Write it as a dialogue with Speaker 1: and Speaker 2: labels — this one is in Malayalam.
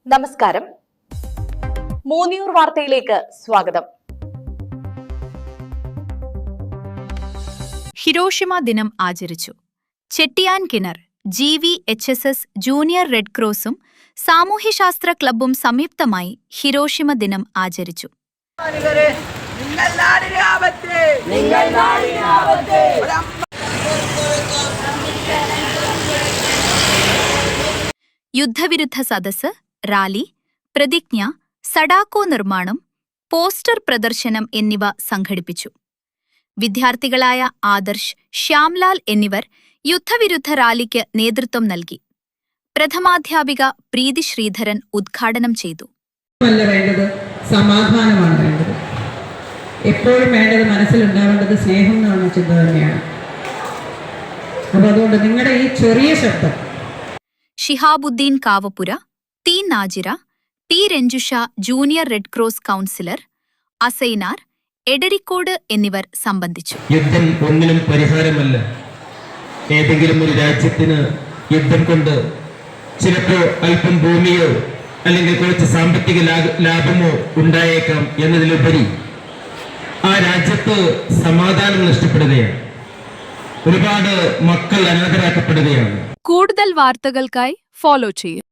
Speaker 1: നമസ്കാരം. മൂന്നിയൂർ വാർത്തയിലേക്ക് സ്വാഗതം.
Speaker 2: ഹിരോഷിമ ദിനം ആചരിച്ചു. ചെട്ടിയാൻ കിണർ, GVHSS ജൂനിയർ റെഡ് ക്രോസും സാമൂഹ്യശാസ്ത്ര ക്ലബ്ബും സംയുക്തമായി ഹിരോഷിമ ദിനം ആചരിച്ചു. യുദ്ധവിരുദ്ധ സദസ്സ്, റാലി, പ്രതിജ്ഞ, സഡാക്കോ നിർമ്മാണം, പോസ്റ്റർ പ്രദർശനം എന്നിവ സംഘടിപ്പിച്ചു. വിദ്യാർത്ഥികളായ ആദർശ്, ശ്യാംലാൽ എന്നിവർ യുദ്ധവിരുദ്ധ റാലിക്ക് നേതൃത്വം നൽകി. പ്രഥമാധ്യാപിക പ്രീതി ശ്രീധരൻ ഉദ്ഘാടനം ചെയ്തു.
Speaker 3: വേണ്ടത് സമാധാനമാണ് വേണ്ടത്. എപ്പോഴും വേണ്ടത് മനസ്സിലുണ്ടാവേണ്ടത് സ്നേഹം എന്നുള്ള ചിന്ത തന്നെയാണ്. അപ്പൊ അതുകൊണ്ട് നിങ്ങളുടെ ഈ ചെറിയ ശബ്ദം
Speaker 2: Shihabuddin Kavappura, T Najira, T Ranjusha junior red cross councillor, Assainar, Edarikode എന്നിവർ സംബന്ധിച്ചു.
Speaker 4: യുദ്ധം ഒന്നിനും പരിഹാരമല്ല. ഏതെങ്കിലും ഒരു രാജ്യത്തിന് യുദ്ധം കൊണ്ട് ചിലപ്പോൾ അല്പം ഭൂമിയോ അല്ലെങ്കിൽ കുറച്ച് സാമ്പത്തിക ലാഭമോ ഉണ്ടായേക്കാം എന്നതിലുപരി ആ രാജ്യത്ത് സമാധാനം നഷ്ടപ്പെടുകയാണ്. ഒരുപാട് മക്കൾ അനാഥരാക്കപ്പെടുകയാണ്.
Speaker 5: കൂടുതൽ വാർത്തകൾക്കായി ഫോളോ ചെയ്യും.